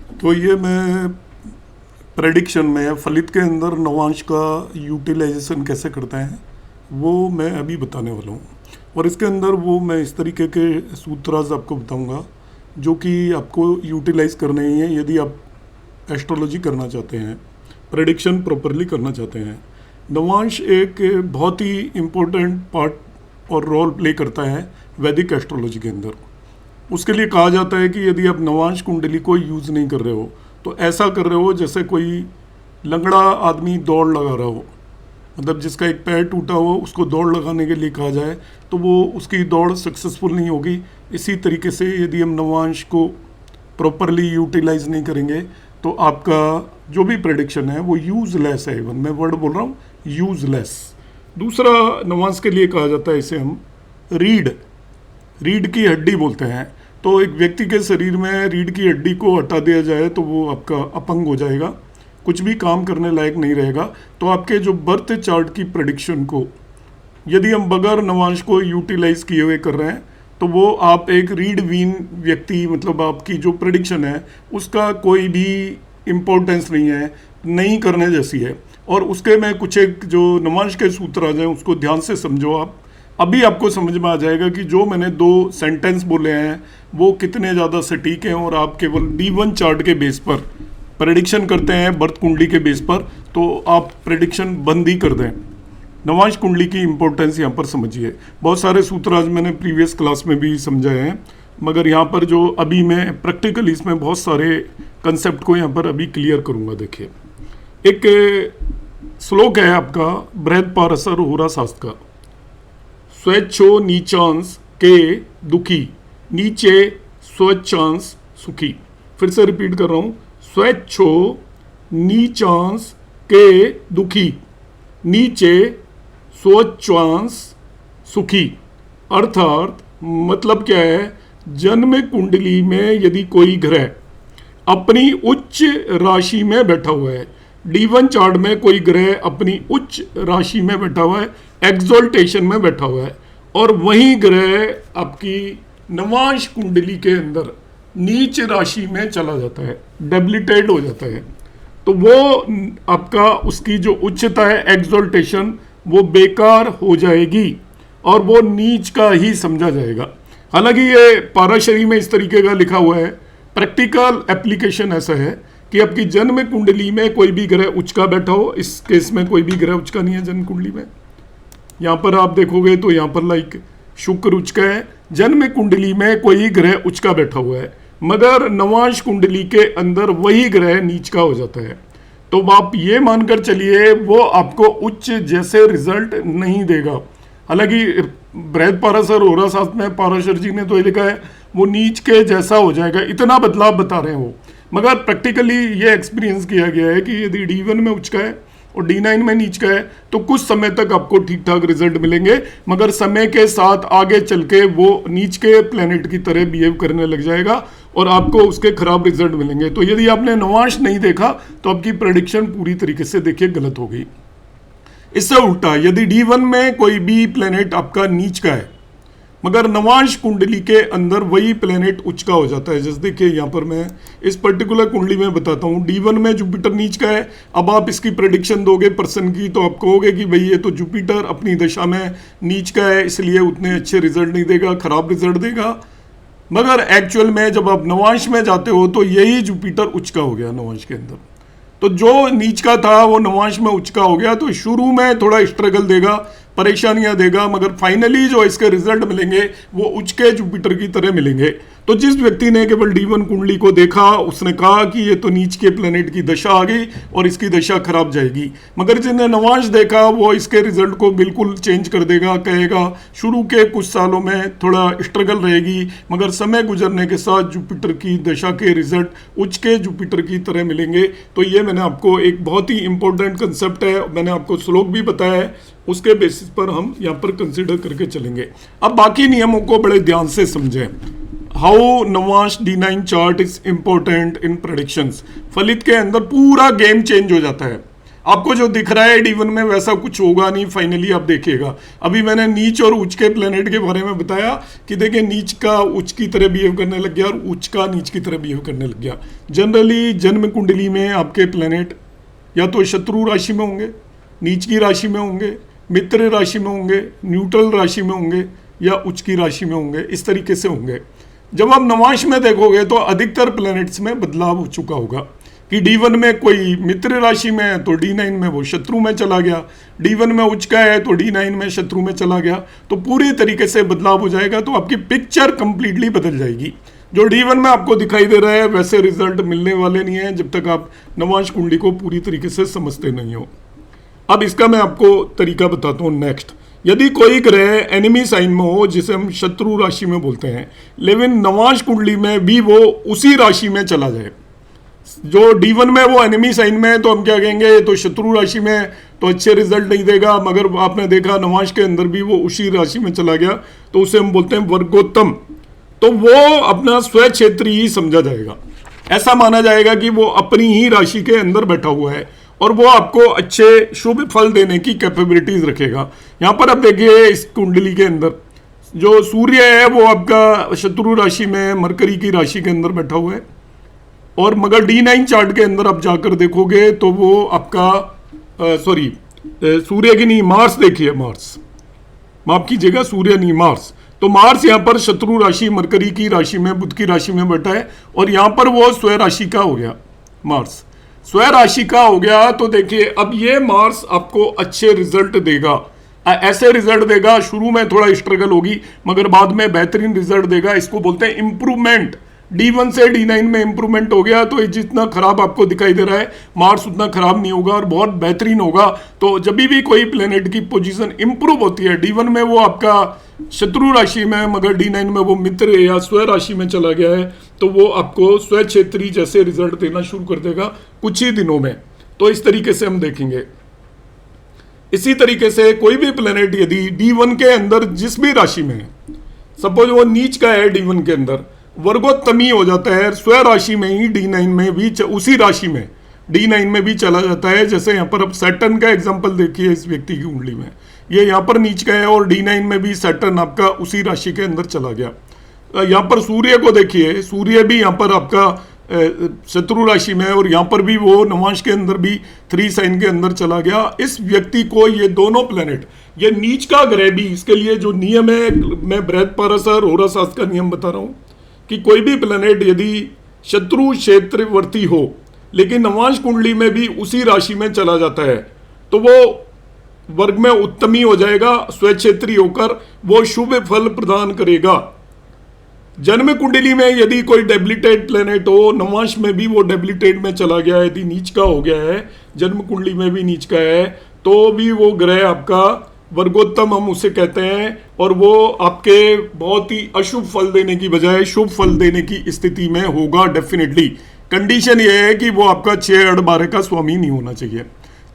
तो ये मैं प्रेडिक्शन में फलित के अंदर नवांश का यूटिलाइजेशन कैसे करते हैं वो मैं अभी बताने वाला हूँ। और इसके अंदर वो मैं इस तरीके के सूत्राज आपको बताऊँगा जो कि आपको यूटिलाइज करने ही है यदि आप एस्ट्रोलॉजी करना चाहते हैं, प्रेडिक्शन प्रॉपरली करना चाहते हैं। नवांश एक बहुत ही इम्पोर्टेंट पार्ट और रोल प्ले करता है वैदिक एस्ट्रोलॉजी के अंदर। उसके लिए कहा जाता है कि यदि आप नवांश कुंडली को यूज़ नहीं कर रहे हो तो ऐसा कर रहे हो जैसे कोई लंगड़ा आदमी दौड़ लगा रहा हो, मतलब जिसका एक पैर टूटा हो उसको दौड़ लगाने के लिए कहा जाए तो वो उसकी दौड़ सक्सेसफुल नहीं होगी। इसी तरीके से यदि हम नवांश को प्रॉपरली यूटिलाइज नहीं करेंगे तो आपका जो भी प्रेडिक्शन है वो यूजलेस है। इवन मैं वर्ड बोल रहा हूँ यूजलेस। दूसरा नवांश के लिए कहा जाता है इसे हम रीढ़ की हड्डी बोलते हैं। तो एक व्यक्ति के शरीर में रीढ़ की हड्डी को हटा दिया जाए तो वो आपका अपंग हो जाएगा, कुछ भी काम करने लायक नहीं रहेगा। तो आपके जो बर्थ चार्ट की प्रेडिक्शन को यदि हम बगैर नवांश को यूटिलाइज किए हुए कर रहे हैं तो वो आप एक रीढ़वीन व्यक्ति, मतलब आपकी जो प्रेडिक्शन है उसका कोई भी इम्पोर्टेंस नहीं है, नहीं करने जैसी है। और उसके में कुछ एक जो नवांश के सूत्र आ जाए उसको ध्यान से समझो आप, अभी आपको समझ में आ जाएगा कि जो मैंने दो सेंटेंस बोले हैं वो कितने ज़्यादा सटीक हैं। और आप केवल D1 चार्ट के बेस पर प्रेडिक्शन करते हैं, बर्थ कुंडली के बेस पर, तो आप प्रेडिक्शन बंद ही कर दें। नवांश कुंडली की इंपॉर्टेंस यहाँ पर समझिए। बहुत सारे सूत्र आज मैंने प्रीवियस क्लास में भी समझाए हैं, मगर यहाँ पर जो अभी मैं प्रैक्टिकली इसमें बहुत सारे कंसेप्ट को यहाँ पर अभी क्लियर करूँगा। देखिए, एक श्लोक है आपका बृहदपारसर होरा शास्त्र का, स्वेच्छो नीचांस के दुखी नीचे स्वच्छांश सुखी। फिर से रिपीट कर रहा हूं, स्वेच्छो नीचांस के दुखी नीचे स्वच्छांश सुखी। अर्थात मतलब क्या है, जन्म कुंडली में यदि कोई ग्रह अपनी उच्च राशि में बैठा हुआ है, D1 चार्ट में कोई ग्रह अपनी उच्च राशि में बैठा हुआ है, एक्सोल्टेशन में बैठा हुआ है, और वही ग्रह आपकी नवांश कुंडली के अंदर नीच राशि में चला जाता है, डेबिलिटेट हो जाता है, तो वो आपका उसकी जो उच्चता है एक्सोल्टेशन वो बेकार हो जाएगी और वो नीच का ही समझा जाएगा। हालांकि ये पाराशरी में इस तरीके का लिखा हुआ है, प्रैक्टिकल एप्लीकेशन ऐसा है कि आपकी जन्म कुंडली में कोई भी ग्रह उच्च का बैठा हो, इस केस में कोई भी ग्रह उच्च का नहीं है जन्म कुंडली में। यहाँ पर आप देखोगे तो यहाँ पर लाइक शुक्र उच्च का है, जन्म कुंडली में कोई ग्रह उच्च का बैठा हुआ है, मगर नवांश कुंडली के अंदर वही ग्रह नीच का हो जाता है। तो आप ये मानकर चलिए वो आपको उच्च जैसे रिजल्ट नहीं देगा। हालांकि बृहदपारसर होरा शास्त्र में पाराशर जी ने तो ये लिखा है वो नीच के जैसा हो जाएगा, इतना बदलाव बता रहे हैं वो। मगर प्रैक्टिकली ये एक्सपीरियंस किया गया है कि यदि D1 में उच्च का है और D9 में नीच का है तो कुछ समय तक आपको ठीक ठाक रिजल्ट मिलेंगे, मगर समय के साथ आगे चल के वो नीच के प्लेनेट की तरह बिहेव करने लग जाएगा और आपको उसके खराब रिजल्ट मिलेंगे। तो यदि आपने नवांश नहीं देखा तो आपकी प्रेडिक्शन पूरी तरीके से देखिए गलत हो गई। इससे उल्टा यदि D1 में कोई भी प्लेनेट आपका नीच का है मगर नवांश कुंडली के अंदर वही प्लेनेट उच्च का हो जाता है, जैसे देखिए यहाँ पर मैं इस पर्टिकुलर कुंडली में बताता हूँ, D1 में जुपिटर नीच का है। अब आप इसकी प्रेडिक्शन दोगे पर्सन की तो आप कहोगे कि भाई ये तो जुपिटर अपनी दशा में नीच का है इसलिए उतने अच्छे रिजल्ट नहीं देगा, खराब रिजल्ट देगा। मगर एक्चुअल में जब आप नवांश में जाते हो तो यही जुपिटर उच्च का हो गया नवांश के अंदर। तो जो नीच का था वो नवांश में उच्च का हो गया, तो शुरू में थोड़ा स्ट्रगल देगा, परेशानियां देगा, मगर फाइनली जो इसके रिजल्ट मिलेंगे वो उच्च के जुपिटर की तरह मिलेंगे। तो जिस व्यक्ति ने केवल D1 कुंडली को देखा उसने कहा कि ये तो नीच के प्लेनेट की दशा आ गई और इसकी दशा खराब जाएगी, मगर जिसने नवांश देखा वो इसके रिजल्ट को बिल्कुल चेंज कर देगा, कहेगा शुरू के कुछ सालों में थोड़ा स्ट्रगल रहेगी मगर समय गुजरने के साथ जुपिटर की दशा के रिजल्ट उच्च के जुपिटर की तरह मिलेंगे। तो ये मैंने आपको एक बहुत ही इंपॉर्टेंट कंसेप्ट है, मैंने आपको श्लोक भी बताया है, उसके बेसिस पर हम यहाँ पर कंसिडर करके चलेंगे। अब बाकी नियमों को बड़े ध्यान से समझें। How Navamsa D9 chart is important in predictions. फलित के अंदर पूरा गेम चेंज हो जाता है। आपको जो दिख रहा है D1 में वैसा कुछ होगा नहीं, फाइनली आप देखिएगा। अभी मैंने नीच और उच्च के प्लेनेट के बारे में बताया कि देखिए नीच का उच्च की तरह बिहेव करने लग गया और उच्च का नीच की तरह बिहेव करने लग गया। जनरली जन्म कुंडली में आपके प्लेनेट या तो शत्रु राशि में होंगे, नीच की राशि में होंगे, मित्र राशि में होंगे, न्यूट्रल राशि में होंगे या उच्च की राशि में होंगे, इस तरीके से होंगे। जब आप नवांश में देखोगे तो अधिकतर प्लैनेट्स में बदलाव हो चुका होगा कि D1 में कोई मित्र राशि में है तो D9 में वो शत्रु में चला गया, D1 में उच्च का है तो D9 में शत्रु में चला गया, तो पूरी तरीके से बदलाव हो जाएगा। तो आपकी पिक्चर कंप्लीटली बदल जाएगी। जो D1 में आपको दिखाई दे रहा है वैसे रिजल्ट मिलने वाले नहीं है जब तक आप नवांश कुंडली को पूरी तरीके से समझते नहीं हो। अब इसका मैं आपको तरीका बताता हूँ। नेक्स्ट, यदि कोई ग्रह एनिमी साइन में हो जिसे हम शत्रु राशि में बोलते हैं, लेकिन नवांश कुंडली में भी वो उसी राशि में चला जाए, जो D1 में वो एनिमी साइन में है तो हम क्या कहेंगे, तो शत्रु राशि में तो अच्छे रिजल्ट नहीं देगा। मगर आपने देखा नवांश के अंदर भी वो उसी राशि में चला गया तो उसे हम बोलते हैं वर्गोत्तम। तो वो अपना स्व क्षेत्र ही समझा जाएगा, ऐसा माना जाएगा कि वो अपनी ही राशि के अंदर बैठा हुआ है और वो आपको अच्छे शुभ फल देने की कैपेबिलिटीज रखेगा। यहाँ पर आप देखिए इस कुंडली के अंदर जो सूर्य है वो आपका शत्रु राशि में मरकरी की राशि के अंदर बैठा हुआ है, और मगर D9 चार्ट के अंदर आप जाकर देखोगे तो वो आपका सूर्य की नहीं, मार्स देखिए, मार्स, माफ कीजिएगा, सूर्य नहीं, मार्स। तो मार्स यहाँ पर शत्रु राशि मरकरी की राशि में, बुध की राशि में बैठा है और यहाँ पर वो स्व राशि का हो गया, मार्स स्व राशि का हो गया। तो देखिए अब ये मार्स आपको अच्छे रिजल्ट देगा, ऐसे रिजल्ट देगा, शुरू में थोड़ा स्ट्रगल होगी मगर बाद में बेहतरीन रिजल्ट देगा। इसको बोलते हैं इंप्रूवमेंट। D1 से D9 में इंप्रूवमेंट हो गया तो जितना खराब आपको दिखाई दे रहा है मार्स उतना खराब नहीं होगा और बहुत बेहतरीन होगा। तो जब भी कोई प्लेनेट की पोजीशन इंप्रूव होती है, D1 में वो आपका शत्रु राशि में मगर D9 में वो मित्र या स्व राशि में चला गया है तो वो आपको स्व क्षेत्री जैसे रिजल्ट देना शुरू कर देगा कुछ ही दिनों में। तो इस तरीके से हम देखेंगे। इसी तरीके से कोई भी प्लेनेट यदि D1 के अंदर जिस भी राशि में है, सपोज वो नीच का है D1 के अंदर, वर्गोत्तमी हो जाता है स्व राशि में ही D9 में भी, उसी राशि में D9 में भी चला जाता है। जैसे यहाँ पर अब सैटर्न का एग्जांपल देखिए इस व्यक्ति की कुंडली में, ये यहाँ पर नीच का है और D9 में भी सैटर्न आपका उसी राशि के अंदर चला गया। यहाँ पर सूर्य को देखिए, सूर्य भी यहाँ पर आपका शत्रु राशि में है और यहाँ पर भी वो नवांश के अंदर भी 3 साइन के अंदर चला गया। इस व्यक्ति को ये दोनों प्लेनेट, ये नीच का ग्रह भी, इसके लिए जो नियम है मैं बृहस्पति होरा शास्त्र का नियम बता रहा हूँ कि कोई भी प्लेनेट यदि शत्रु क्षेत्रवर्ती हो लेकिन नवांश कुंडली में भी उसी राशि में चला जाता है तो वो वर्ग में उत्तमी हो जाएगा, स्वक्षेत्री होकर वो शुभ फल प्रदान करेगा। जन्म कुंडली में यदि कोई डेबिलिटेड प्लेनेट हो, नवांश में भी वो डेबिलिटेड में चला गया है, यदि नीच का हो गया है, जन्म कुंडली में भी नीच का है, तो भी वो ग्रह आपका वर्गोत्तम हम उसे कहते हैं और वो आपके बहुत ही अशुभ फल देने की बजाय शुभ फल देने की स्थिति में होगा डेफिनेटली। कंडीशन ये है कि वो आपका 6-8-12 का स्वामी नहीं होना चाहिए।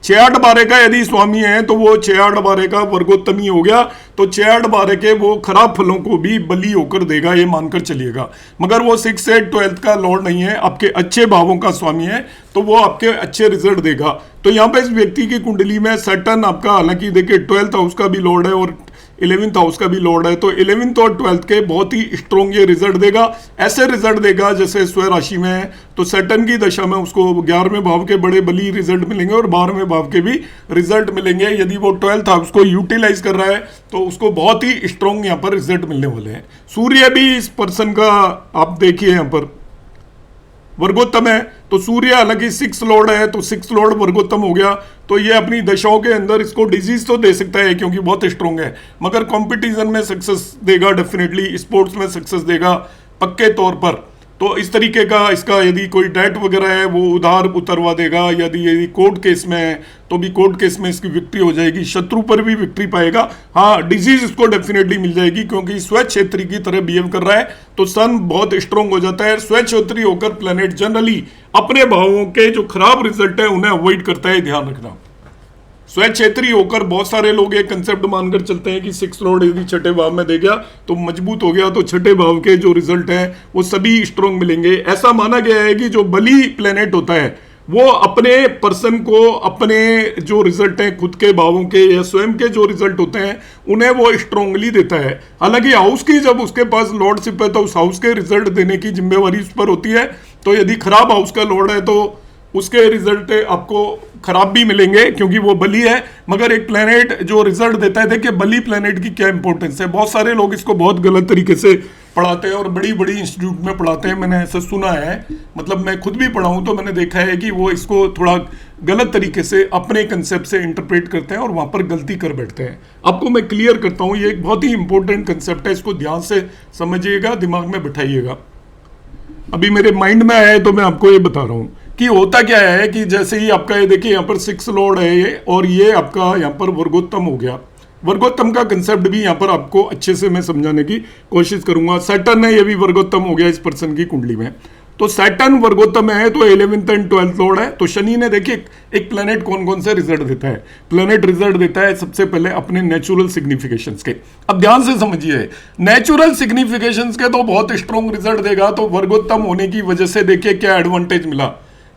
6-8-12 का यदि स्वामी है तो वो 6-8-12 का वर्गोत्तमी हो गया, तो 6-8-12 के वो खराब फलों को भी बली होकर देगा, ये मानकर चलिएगा। मगर वो 6-8-12 का लॉर्ड नहीं है, आपके अच्छे भावों का स्वामी है तो वो आपके अच्छे रिजल्ट देगा। तो यहाँ पे इस व्यक्ति की कुंडली में सैटर्न आपका, हालांकि देखिए 12th हाउस का भी लॉर्ड है और 11th हाउस का भी लॉर्ड है, तो 11th और 12th के बहुत ही स्ट्रॉन्ग ये रिजल्ट देगा। ऐसे रिजल्ट देगा जैसे स्व राशि में है तो सैटर्न की दशा में उसको 11वें भाव के बड़े बली रिजल्ट मिलेंगे और 12वें भाव के भी रिजल्ट मिलेंगे। यदि वो 12th हाउस को यूटिलाइज कर रहा है तो उसको बहुत ही स्ट्रॉन्ग यहाँ पर रिजल्ट मिलने वाले हैं। सूर्य भी इस पर्सन का आप देखिए यहाँ पर वर्गोत्तम है, तो सूर्य हालांकि 6 लॉर्ड है तो 6 लॉर्ड वर्गोत्तम हो गया, तो ये अपनी दशाओं के अंदर इसको डिजीज तो दे सकता है क्योंकि बहुत स्ट्रॉन्ग है, मगर कंपटीशन में सक्सेस देगा डेफिनेटली, स्पोर्ट्स में सक्सेस देगा पक्के तौर पर। तो इस तरीके का इसका यदि कोई डेट वगैरह है वो उधार उतरवा देगा। यदि कोर्ट केस में है तो भी कोर्ट केस में इसकी विक्ट्री हो जाएगी, शत्रु पर भी विक्ट्री पाएगा। हाँ, डिजीज इसको डेफिनेटली मिल जाएगी क्योंकि स्व क्षेत्री की तरह बिहेव कर रहा है तो सन बहुत स्ट्रॉन्ग हो जाता है। स्व क्षेत्री होकर प्लेनेट जनरली अपने भावों के जो खराब रिजल्ट है उन्हें अवॉइड करता है, ध्यान रखना। स्व क्षेत्री होकर बहुत सारे लोग एक कंसेप्ट मानकर चलते हैं कि 6 लॉर्ड यदि छठे भाव में दे गया तो मजबूत हो गया, तो छठे भाव के जो रिजल्ट है वो सभी स्ट्रॉन्ग मिलेंगे। ऐसा माना गया है कि जो बली प्लेनेट होता है वो अपने पर्सन को अपने जो रिजल्ट हैं खुद के भावों के या स्वयं के जो रिजल्ट होते हैं उन्हें वो स्ट्रांगली देता है। हालांकि हाउस की जब उसके पास लॉर्डशिप है तो उस हाउस के रिजल्ट देने की जिम्मेवारी उस पर होती है। तो यदि खराब हाउस का लॉर्ड है तो उसके रिजल्ट आपको खराब भी मिलेंगे क्योंकि वो बली है। मगर एक प्लेनेट जो रिजल्ट देता है, देखिए बली प्लेनेट की क्या इंपॉर्टेंस है। बहुत सारे लोग इसको बहुत गलत तरीके से पढ़ाते हैं और बड़ी बड़ी इंस्टीट्यूट में पढ़ाते हैं, मैंने ऐसा सुना है। मतलब मैं खुद भी पढ़ा हूं तो मैंने देखा है कि वो इसको थोड़ा गलत तरीके से अपने कंसेप्ट से इंटरप्रेट करते हैं और वहां पर गलती कर बैठते हैं। आपको मैं क्लियर करता हूं, ये एक बहुत ही इंपॉर्टेंट कंसेप्ट है, इसको ध्यान से समझिएगा, दिमाग में बिठाइएगा। अभी मेरे माइंड में आया है तो मैं आपको ये बता रहा हूं कि होता क्या है कि जैसे ही आपका ये देखिए यहाँ पर 6 लॉर्ड है ये, और ये आपका यहाँ पर वर्गोत्तम हो गया। वर्गोत्तम का कंसेप्ट भी यहाँ पर आपको अच्छे से मैं समझाने की कोशिश करूंगा। सैटर्न है, ये भी वर्गोत्तम हो गया इस पर्सन की कुंडली में। तो सैटर्न वर्गोत्तम है तो 11th एंड 12th लॉर्ड है। तो शनि ने देखिए एक प्लेनेट कौन कौन से रिजल्ट देता है। प्लेनेट रिजल्ट देता है सबसे पहले अपने नेचुरल सिग्निफिकेशंस के। अब ध्यान से समझिए, नेचुरल सिग्निफिकेशंस के तो बहुत स्ट्रॉन्ग रिजल्ट देगा। तो वर्गोत्तम होने की वजह से देखिए क्या एडवांटेज मिला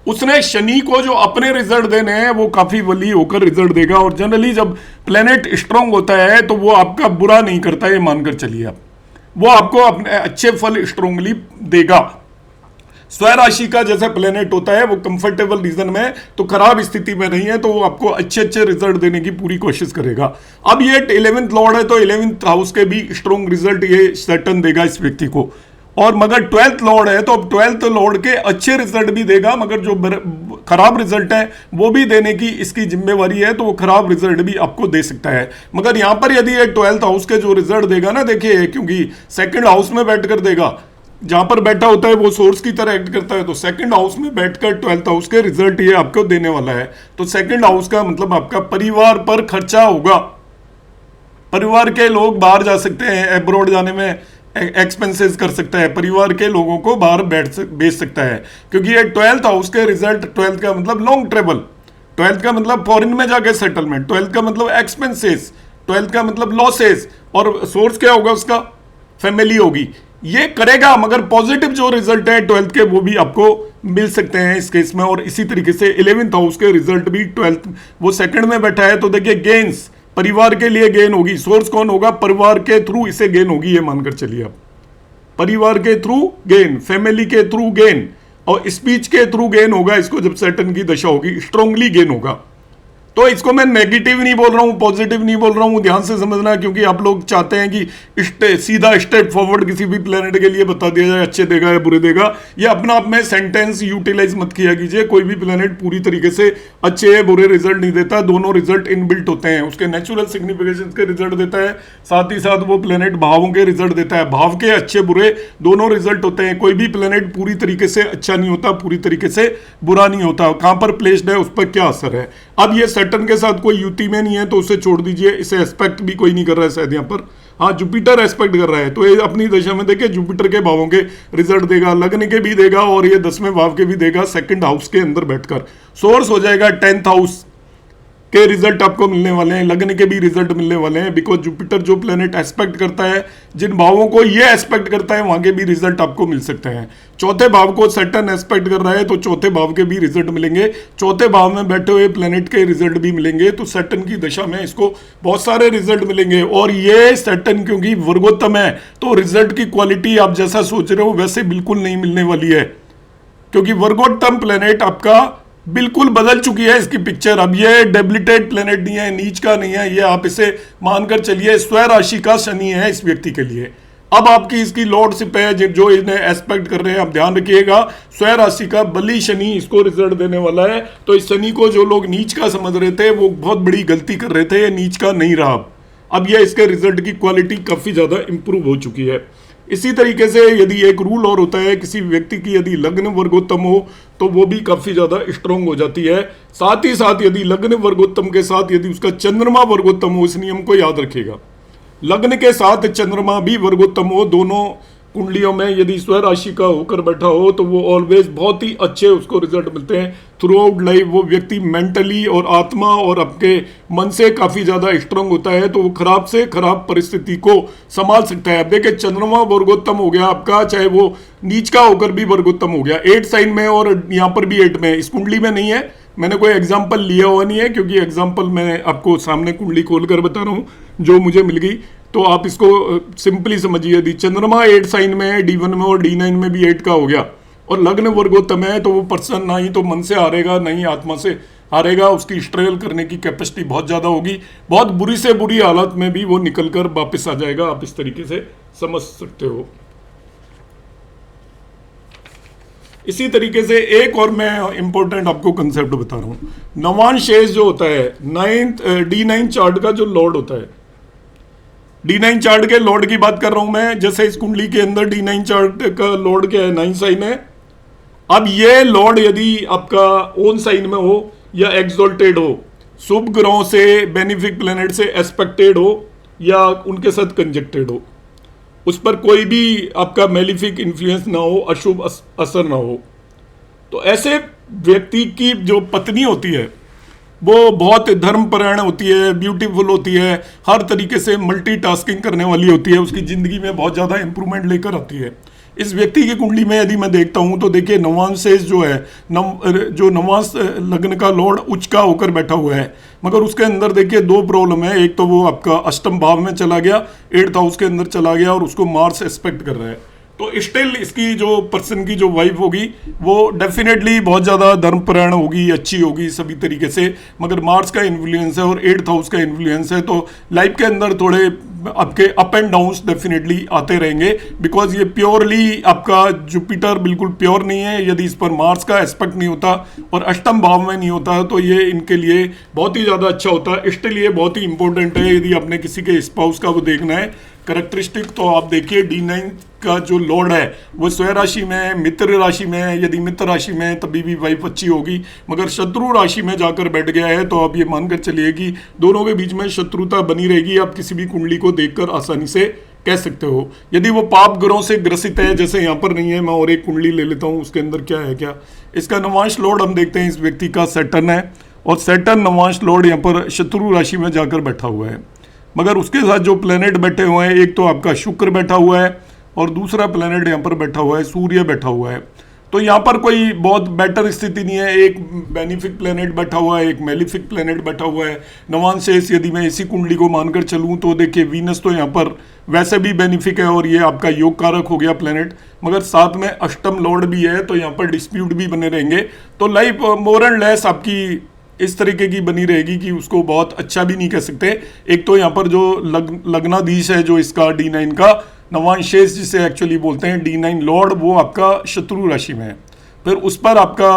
उसने। शनि को जो अपने रिजल्ट देने हैं वो काफी वली होकर रिजल्ट देगा। और जनरली जब प्लेनेट स्ट्रांग होता है तो वो आपका बुरा नहीं करता, ये मानकर चलिए आप, वो आपको अपने अच्छे फल स्ट्रांगली देगा। स्वराशि का जैसा प्लेनेट होता है वो कंफर्टेबल रीजन में तो खराब स्थिति में नहीं है तो वो आपको अच्छे अच्छे रिजल्ट देने की पूरी कोशिश करेगा। अब ये 11th लॉर्ड है तो 11th हाउस के भी स्ट्रॉन्ग रिजल्ट ये सैटर्न देगा इस व्यक्ति को। और मगर 12th लॉर्ड है तो अब 12th लॉर्ड के अच्छे रिजल्ट भी देगा, मगर जो खराब रिजल्ट है वो भी देने की इसकी जिम्मेवारी है। तो वो खराब रिजल्ट भी आपको दे सकता है। मगर यहां पर यदि ये 12th हाउस के जो रिजल्ट देगा ना, देखिए क्योंकि सेकंड हाउस में बैठकर देगा, जहां पर बैठा होता है वो सोर्स की तरह एक्ट करता है। तो सेकंड हाउस में बैठकर 12th हाउस के रिजल्ट ये आपको देने वाला है। तो सेकंड हाउस का मतलब आपका परिवार पर खर्चा होगा। परिवार के लोग बाहर जा सकते हैं, अब्रॉड जाने में एक्सपेंसेस कर सकता है, परिवार के लोगों को बाहर भेज सकता है। क्योंकि ये 12th हाउस के रिजल्ट, 12th का मतलब लॉन्ग ट्रेवल, 12th का मतलब फॉरेन में जाके सेटलमेंट, 12th का मतलब एक्सपेंसेस, 12th का मतलब लॉसेस, और सोर्स क्या होगा उसका, फैमिली होगी। ये करेगा, मगर पॉजिटिव जो रिजल्ट है 12th के वो भी आपको मिल सकते हैं इस केस में। और इसी तरीके से 11th हाउस के रिजल्ट भी 12th वो सेकंड में बैठा है तो देखिए गेन्स, परिवार के लिए गेन होगी। सोर्स कौन होगा, परिवार के थ्रू इसे गेन होगी, ये मानकर चलिए आप। परिवार के थ्रू गेन, फैमिली के थ्रू गेन, और स्पीच के थ्रू गेन होगा इसको जब सैटर्न की दशा होगी, स्ट्रांगली गेन होगा। तो इसको मैं नेगेटिव नहीं बोल रहा हूं, पॉजिटिव नहीं बोल रहा हूं, ध्यान से समझना। क्योंकि आप लोग चाहते हैं कि सीधा स्ट्रेट फॉरवर्ड किसी भी प्लेनेट के लिए बता दिया जाए अच्छे देगा या बुरे देगा। ये अपना आप में सेंटेंस यूटिलाइज मत किया कीजिए। कोई भी प्लेनेट पूरी तरीके से अच्छे या बुरे रिजल्ट नहीं देता, दोनों रिजल्ट इनबिल्ट होते हैं। उसके नेचुरल सिग्निफिकेशन के रिजल्ट देता है, साथ ही साथ वो प्लेनेट भावों के रिजल्ट देता है। भाव के अच्छे बुरे दोनों रिजल्ट होते हैं। कोई भी प्लेनेट पूरी तरीके से अच्छा नहीं होता, पूरी तरीके से बुरा नहीं होता। कहां पर प्लेस्ड है उस पर क्या असर है। अब ये सैटर्न के साथ कोई युति में नहीं है तो उसे छोड़ दीजिए, इसे एस्पेक्ट भी कोई नहीं कर रहा है शायद यहाँ पर। हाँ, जुपिटर एस्पेक्ट कर रहा है तो ये अपनी दशा में देखिए जुपिटर के भावों के रिजल्ट देगा, लग्न के भी देगा और ये 10वें भाव के भी देगा सेकंड हाउस के अंदर बैठकर। सोर्स हो जाएगा 10th हाउस के रिजल्ट आपको मिलने वाले हैं, लग्न के भी रिजल्ट मिलने वाले हैं। बिकॉज जुपिटर जो प्लेनेट एस्पेक्ट करता है, जिन भावों को ये एस्पेक्ट करता है वहां के भी रिजल्ट आपको मिल सकते हैं। चौथे भाव को सैटर्न एस्पेक्ट कर रहा है तो चौथे भाव के भी रिजल्ट मिलेंगे, चौथे भाव में बैठे हुए प्लेनेट के रिजल्ट भी मिलेंगे। तो सैटर्न की दशा में इसको बहुत सारे रिजल्ट मिलेंगे। और ये सैटर्न क्योंकि वर्गोत्तम है तो रिजल्ट की क्वालिटी आप जैसा सोच रहे हो वैसे बिल्कुल नहीं मिलने वाली है, क्योंकि वर्गोत्तम प्लेनेट आपका बिल्कुल बदल चुकी है इसकी पिक्चर। अब ये डेबिलिटेड प्लेनेट नहीं है, नीच का नहीं है, ये आप इसे मानकर चलिए स्वयं राशि का शनि है इस व्यक्ति के लिए। अब आपकी इसकी लॉर्डशिप है जो इन्हें एस्पेक्ट कर रहे हैं, आप ध्यान रखिएगा स्वयं राशि का बली शनि इसको रिजल्ट देने वाला है। तो इस शनि को जो लोग नीच का समझ रहे थे वो बहुत बड़ी गलती कर रहे थे, ये नीच का नहीं रहा। अब ये इसके रिजल्ट की क्वालिटी काफी ज्यादा इंप्रूव हो चुकी है। इसी तरीके से यदि एक रूल और होता है, किसी व्यक्ति की यदि लग्न वर्गोत्तम हो तो वो भी काफी ज्यादा स्ट्रांग हो जाती है। साथ ही साथ यदि लग्न वर्गोत्तम के साथ यदि उसका चंद्रमा वर्गोत्तम हो, इस नियम को याद रखिएगा, लग्न के साथ चंद्रमा भी वर्गोत्तम हो, दोनों कुंडलियों में यदि स्व राशि का होकर बैठा हो तो वो ऑलवेज बहुत ही अच्छे उसको रिजल्ट मिलते हैं थ्रू आउट लाइफ। वो व्यक्ति मेंटली और आत्मा और आपके मन से काफी ज्यादा स्ट्रांग होता है, तो वो खराब से खराब परिस्थिति को संभाल सकता है। अब देखिए चंद्रमा वर्गोत्तम हो गया आपका, चाहे वो नीच का होकर भी वर्गोत्तम हो गया 8 साइन में, और यहाँ पर भी 8 में। इस कुंडली में नहीं है, मैंने कोई एग्जाम्पल लिया हुआ नहीं है, क्योंकि एग्जाम्पल मैं आपको सामने कुंडली खोल कर बता रहा हूँ जो मुझे मिल गई। तो आप इसको सिंपली समझिए, यदि चंद्रमा 8 साइन में है, D1 में और D9 में भी 8 का हो गया, और लग्न वर्गोत्तम है, तो वो पर्सन ना ही तो मन से हारेगा ना ही आत्मा से हारेगा। उसकी स्ट्रगल करने की कैपेसिटी बहुत ज्यादा होगी, बहुत बुरी से बुरी हालत में भी वो निकल कर वापिस आ जाएगा। आप इस तरीके से समझ सकते हो। इसी तरीके से एक और मैं इंपॉर्टेंट आपको कंसेप्ट बता रहा हूं। नवांश शेष जो होता है D9 चार्ट का जो लॉर्ड होता है, D9 चार्ट के लॉर्ड की बात कर रहा हूं मैं। जैसे इस कुंडली के अंदर D9 चार्ट का लॉर्ड क्या है, 9 साइन है। अब ये लॉर्ड यदि आपका ओन साइन में हो या एक्सोल्टेड हो, शुभ ग्रहों से, बेनिफिक प्लेनेट से एस्पेक्टेड हो या उनके साथ कंजक्टेड हो, उस पर कोई भी आपका मेलिफिक इन्फ्लुएंस ना हो, अशुभ असर ना हो, तो ऐसे व्यक्ति की जो पत्नी होती है वो बहुत धर्मपरायण होती है, ब्यूटीफुल होती है, हर तरीके से मल्टीटास्किंग करने वाली होती है, उसकी जिंदगी में बहुत ज्यादा इंप्रूवमेंट लेकर आती है। इस व्यक्ति की कुंडली में यदि मैं देखता हूं तो देखिए नवांश शेष जो है, जो नवांश लग्न का लॉर्ड उच्च का होकर बैठा हुआ है, मगर उसके अंदर देखिए 2 प्रॉब्लम है। एक तो वो आपका अष्टम भाव में चला गया, 8th हाउस के अंदर चला गया, और उसको मार्स एस्पेक्ट कर रहा है। तो स्टिल इसकी जो पर्सन की जो वाइफ होगी वो डेफिनेटली बहुत ज़्यादा धर्मपरायण होगी, अच्छी होगी सभी तरीके से, मगर मार्स का इन्फ्लुएंस है और 8th हाउस का इन्फ्लुएंस है, तो लाइफ के अंदर थोड़े आपके अप एंड डाउन्स डेफिनेटली आते रहेंगे। बिकॉज ये प्योरली आपका जुपिटर बिल्कुल प्योर नहीं है। यदि इस पर मार्स का एस्पेक्ट नहीं होता और अष्टम भाव में नहीं होता तो ये इनके लिए बहुत ही ज़्यादा अच्छा होता। इसके लिए बहुत ही इंपॉर्टेंट है यदि आपने किसी के स्पाउस का वो देखना है करेक्टरिस्टिक, तो आप देखिए D9 का जो लॉर्ड है वो स्वयं राशि में है, मित्र राशि में है। यदि मित्र राशि में है तभी भी वाइफ अच्छी होगी, मगर शत्रु राशि में जाकर बैठ गया है तो आप ये मानकर चलिए कि दोनों के बीच में शत्रुता बनी रहेगी। आप किसी भी कुंडली को देखकर आसानी से कह सकते हो। यदि वो पाप ग्रहों से ग्रसित है, जैसे यहाँ पर नहीं है, मैं और एक कुंडली ले लेता हूँ उसके अंदर क्या है। क्या इसका नवांश लॉर्ड हम देखते हैं, इस व्यक्ति का सैटर्न है, और सैटर्न नवांश लॉर्ड यहाँ पर शत्रु राशि में जाकर बैठा हुआ है। मगर उसके साथ जो प्लेनेट बैठे हुए हैं, एक तो आपका शुक्र बैठा हुआ है और दूसरा प्लेनेट यहाँ पर बैठा हुआ है सूर्य बैठा हुआ है। तो यहाँ पर कोई बहुत बेटर स्थिति नहीं है। एक बेनिफिक प्लेनेट बैठा हुआ है, एक मेलिफिक प्लेनेट बैठा हुआ है। नवांश शेष यदि मैं इसी कुंडली को मानकर चलूँ तो देखिए वीनस तो यहाँ पर वैसे भी बेनिफिक है और ये आपका योग कारक हो गया प्लेनेट, मगर साथ में अष्टम लॉर्ड भी है, तो यहाँ पर डिस्प्यूट भी बने रहेंगे। तो लाइफ मोर एंड लेस आपकी इस तरीके की बनी रहेगी कि उसको बहुत अच्छा भी नहीं कह सकते। एक तो यहाँ पर जो लग्नाधीश है जो इसका D9 का नवांश शेष जिसे एक्चुअली बोलते हैं D9 लॉर्ड, वो आपका शत्रु राशि में है। फिर उस पर आपका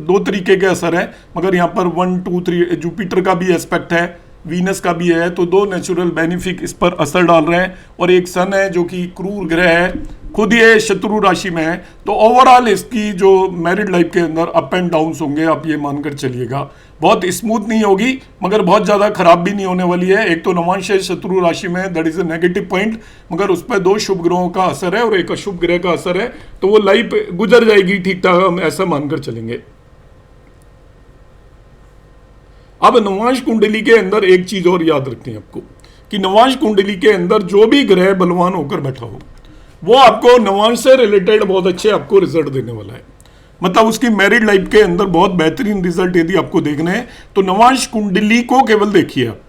2 तरीके के असर है, मगर यहाँ पर 1 2 3 जुपिटर का भी एस्पेक्ट है, वीनस का भी है, तो 2 नेचुरल बेनिफिक इस पर असर डाल रहे हैं। और एक सन है जो कि क्रूर ग्रह है, खुद ये शत्रु राशि में है। तो ओवरऑल इसकी जो मैरिड लाइफ के अंदर अप एंड डाउन्स होंगे, आप ये मानकर चलिएगा। बहुत स्मूथ नहीं होगी मगर बहुत ज़्यादा खराब भी नहीं होने वाली है। एक तो नवांश है शत्रु राशि में, that is a negative point, मगर उस पर 2 शुभ ग्रहों का असर है और एक अशुभ ग्रह का असर है, तो वो लाइफ गुजर जाएगी ठीक ठाक, हम ऐसा मानकर चलेंगे। अब नवांश कुंडली के अंदर एक चीज और याद रखनी है आपको कि नवांश कुंडली के अंदर जो भी ग्रह बलवान होकर बैठा हो वो आपको नवांश से रिलेटेड बहुत अच्छे आपको रिजल्ट देने वाला है। मतलब उसकी मैरिड लाइफ के अंदर बहुत बेहतरीन रिजल्ट यदि आपको देखने हैं तो नवांश कुंडली को केवल देखिए आप।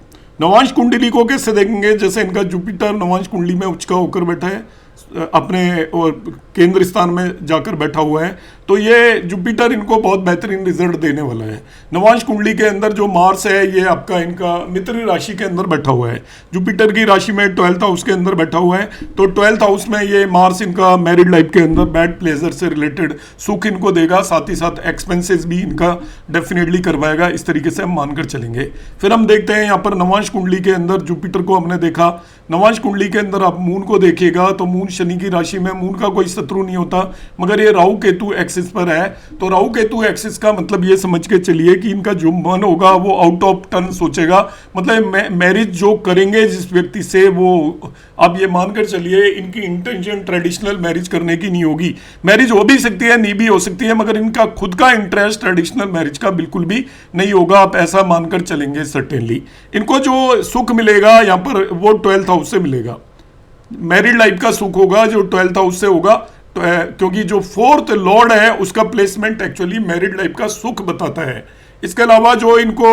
नवांश कुंडली को कैसे देखेंगे, जैसे इनका जुपिटर नवांश कुंडली में उच्च का होकर बैठा है, अपने और केंद्र स्थान में जाकर बैठा हुआ है, तो ये जुपिटर इनको बहुत बेहतरीन रिजल्ट देने वाला है। नवांश कुंडली के अंदर जो मार्स है ये आपका इनका मित्र राशि के अंदर बैठा हुआ है, जुपिटर की राशि में 12th हाउस के अंदर बैठा हुआ है। तो 12th हाउस में ये मार्स इनका मैरिड लाइफ के अंदर बैड प्लेजर से रिलेटेड सुख इनको देगा, साथ ही साथ एक्सपेंसेस भी इनका डेफिनेटली करवाएगा। इस तरीके से हम मानकर चलेंगे। फिर हम देखते हैं यहाँ पर नवांश कुंडली के अंदर जुपिटर को हमने देखा। नवांश कुंडली के अंदर आप मून को देखिएगा तो मून शनि की राशि में, मून का कोई शत्रु नहीं होता, मगर ये राहु केतु एक्सिस पर है, तो राहु केतु एक्सिस का मतलब ये समझ के चलिए कि इनका जो मन होगा वो आउट ऑफ टर्न सोचेगा। मतलब मैरिज जो करेंगे जिस व्यक्ति से, वो आप ये मानकर चलिए इनकी इंटेंशन ट्रेडिशनल मैरिज करने की नहीं होगी। मैरिज हो भी सकती है, नहीं भी हो सकती है, मगर इनका खुद का इंटरेस्ट ट्रेडिशनल मैरिज का बिल्कुल भी नहीं होगा, आप ऐसा मानकर चलेंगे सर्टेनली। इनको जो सुख मिलेगा यहाँ पर वो 12th हाउस से मिलेगा, मैरिड लाइफ का सुख होगा जो 12th हाउस से होगा, तो क्योंकि जो 4th लॉर्ड है उसका प्लेसमेंट एक्चुअली मैरिड लाइफ का सुख बताता है। इसके अलावा जो इनको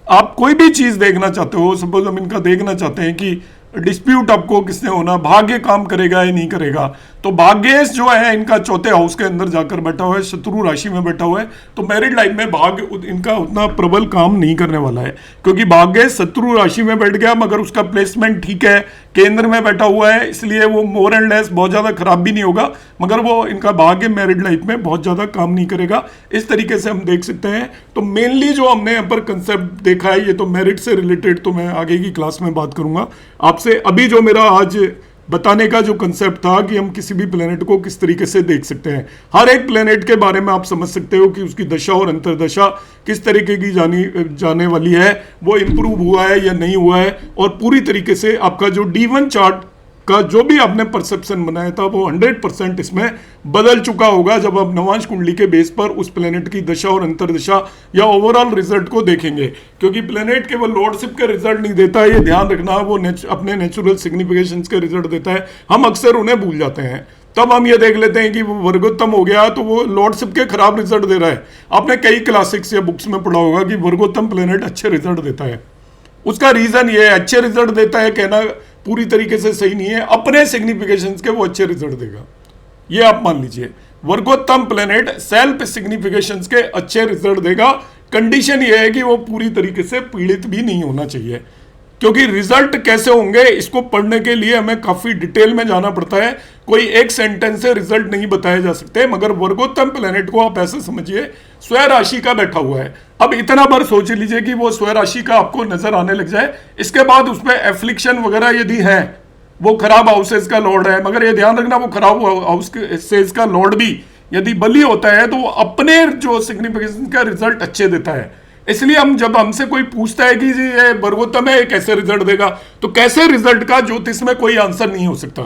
आप कोई भी चीज देखना चाहते हो, सपोज हम इनका देखना चाहते हैं कि डिस्प्यूट आपको किसने होना, भाग्य काम करेगा या नहीं करेगा, तो भाग्येश जो है इनका 4th हाउस के अंदर जाकर बैठा हुआ है, शत्रु राशि में बैठा हुआ है, तो मैरिड लाइफ में भाग्य इनका उतना प्रबल काम नहीं करने वाला है, क्योंकि भाग्येश शत्रु राशि में बैठ गया, मगर उसका प्लेसमेंट ठीक है, केंद्र में बैठा हुआ है, इसलिए वो मोर एंड लेस बहुत ज्यादा खराब भी नहीं होगा, मगर वो इनका भाग्य मैरिड लाइफ में बहुत ज्यादा काम नहीं करेगा। इस तरीके से हम देख सकते हैं। तो मेनली जो हमने यहाँ पर कंसेप्ट देखा है, ये तो मैरिड से रिलेटेड तो मैं आगे की क्लास में बात करूंगा आपसे। अभी जो मेरा आज बताने का जो कंसेप्ट था कि हम किसी भी प्लेनेट को किस तरीके से देख सकते हैं, हर एक प्लेनेट के बारे में आप समझ सकते हो कि उसकी दशा और अंतर्दशा किस तरीके की जाने वाली है, वो इंप्रूव हुआ है या नहीं हुआ है, और पूरी तरीके से आपका जो D1 चार्ट का जो भी आपने परसेप्शन बनाया था वो 100% इसमें बदल चुका होगा जब आप नवांश कुंडली के बेस पर उस प्लेनेट की दशा और अंतर्दशा या ओवरऑल रिजल्ट को देखेंगे। क्योंकि प्लेनेट केवल लॉर्डशिप के रिजल्ट नहीं देता है, ये ध्यान रखना, वो अपने नेचुरल सिग्निफिकेशंस के रिजल्ट देता है, हम अक्सर उन्हें भूल जाते हैं। तब हम ये देख लेते हैं कि वो वर्गोत्तम हो गया तो वो लॉर्डशिप के खराब रिजल्ट दे रहा है। आपने कई क्लासिक्स या बुक्स में पढ़ा होगा कि वर्गोत्तम प्लेनेट अच्छे रिजल्ट देता है। उसका रीजन ये है, अच्छे रिजल्ट देता है कहना पूरी तरीके से सही नहीं है, अपने सिग्निफिकेशंस के वो अच्छे रिजल्ट देगा, ये आप मान लीजिए। वर्गोत्तम प्लेनेट सेल्फ सिग्निफिकेशंस के अच्छे रिजल्ट देगा, कंडीशन ये है कि वो पूरी तरीके से पीड़ित भी नहीं होना चाहिए। क्योंकि रिजल्ट कैसे होंगे इसको पढ़ने के लिए हमें काफी डिटेल में जाना पड़ता है, कोई एक सेंटेंस से रिजल्ट नहीं बताए जा सकते। मगर वर्गोत्तम प्लेनेट को आप ऐसे समझिए स्वयं राशि का बैठा हुआ है। अब इतना बार सोच लीजिए कि वो स्वयं राशि का आपको नजर आने लग जाए, इसके बाद उसमें एफ्लिक्शन वगैरह यदि है, वो खराब हाउसेज का लॉर्ड है, मगर ये ध्यान रखना वो खराब हाउसेज का लॉर्ड भी यदि बली होता है तो वो अपने जो सिग्निफिकेशन का रिजल्ट अच्छे देता है। इसलिए हम जब हमसे कोई पूछता है कि जी ये वर्गोत्तम है, कैसे रिजल्ट देगा, तो कैसे रिजल्ट का ज्योतिष में कोई आंसर नहीं हो सकता।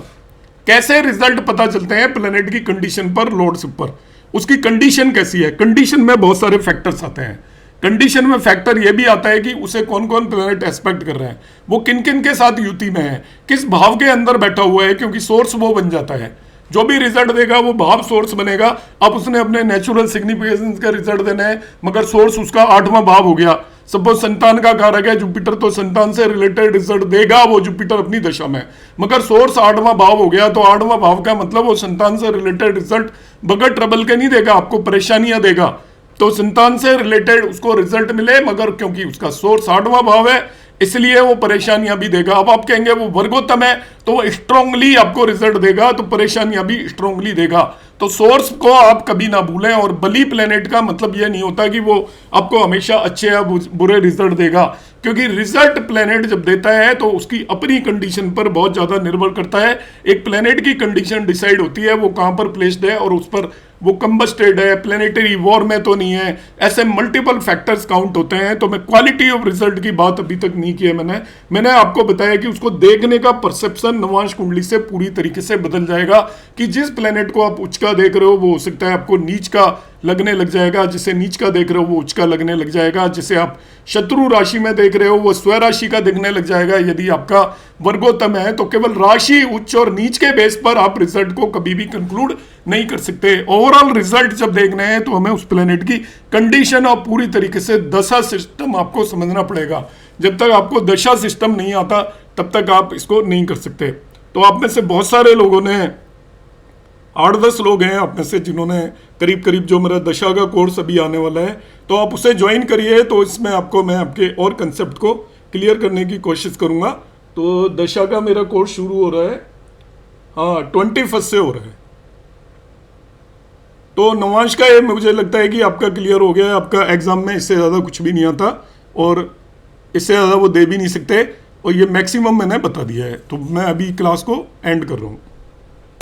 कैसे रिजल्ट पता चलते हैं प्लेनेट की कंडीशन पर, लॉर्डशिप पर, उसकी कंडीशन कैसी है। कंडीशन में बहुत सारे फैक्टर्स आते हैं। कंडीशन में फैक्टर यह भी आता है कि उसे कौन कौन प्लेनेट एस्पेक्ट कर रहे हैं, वो किन किन के साथ युति में है, किस भाव के अंदर बैठा हुआ है, क्योंकि सोर्स वो बन जाता है। जो भी रिजल्ट देगा वो भाव सोर्स बनेगा। अब उसने अपने नेचुरल सिग्निफिकेशन का रिजल्ट देना है, मगर सोर्स उसका 8वां भाव हो गया। सपोज संतान का कारक है जुपिटर, तो संतान से रिलेटेड रिजल्ट देगा वो जुपिटर अपनी दशा में, मगर सोर्स 8वां भाव हो गया, तो 8वां भाव का मतलब वो संतान से रिलेटेड रिजल्ट बगैर ट्रबल के नहीं देगा, आपको परेशानियां देगा। तो संतान से रिलेटेड उसको रिजल्ट मिले, मगर क्योंकि उसका सोर्स 8वां भाव है इसलिए वो परेशानियां भी देगा। अब आप कहेंगे वो वर्गोत्तम है तो वो स्ट्रांगली आपको रिजल्ट देगा, तो परेशानियां भी स्ट्रांगली देगा। तो सोर्स को आप कभी ना भूलें। और बली प्लेनेट का मतलब ये नहीं होता कि वो आपको हमेशा अच्छे या बुरे रिजल्ट देगा, क्योंकि रिजल्ट प्लेनेट जब देता है तो उसकी अपनी कंडीशन पर बहुत ज्यादा निर्भर करता है। एक प्लेनेट की कंडीशन डिसाइड होती है वो कहां पर प्लेस्ड है और उस पर वो कंबस्टेड है, प्लेनेटरी वॉर में तो नहीं है, ऐसे मल्टीपल फैक्टर्स काउंट होते हैं। तो मैं क्वालिटी ऑफ रिजल्ट की बात अभी तक नहीं की है। मैंने आपको बताया कि उसको देखने का परसेप्शन नवांश कुंडली से पूरी तरीके से बदल जाएगा, कि जिस प्लेनेट को आप उच्च का देख रहे हो वो हो सकता है आपको नीच का लगने लग जाएगा, जिसे नीच का देख रहे हो वो उच्च का लगने लग जाएगा, जिसे आप शत्रु राशि में देख रहे हो वो स्व राशि का दिखने लग जाएगा। यदि आपका वर्गोत्तम है तो केवल राशि उच्च और नीच के बेस पर आप रिजल्ट को कभी भी कंक्लूड नहीं कर सकते। ओवरऑल रिजल्ट जब देखने हैं तो हमें उस प्लेनेट की कंडीशन और पूरी तरीके से दशा सिस्टम आपको समझना पड़ेगा। जब तक आपको दशा सिस्टम नहीं आता तब तक आप इसको नहीं कर सकते। तो आप में से बहुत सारे लोगों ने 8-10 लोग हैं आप में से जिन्होंने करीब करीब जो मेरा दशा का कोर्स अभी आने वाला है तो आप उसे ज्वाइन करिए। तो इसमें आपको मैं आपके और कंसेप्ट को क्लियर करने की कोशिश करूंगा। तो दशा का मेरा कोर्स शुरू हो रहा है, हाँ 21 से हो रहा है। तो नवांश का ये मुझे लगता है कि आपका क्लियर हो गया है। आपका एग्जाम में इससे ज़्यादा कुछ भी नहीं आता और इससे ज़्यादा वो दे भी नहीं सकते, और ये मैक्सिमम मैंने बता दिया है। तो मैं अभी क्लास को एंड कर रहा हूँ।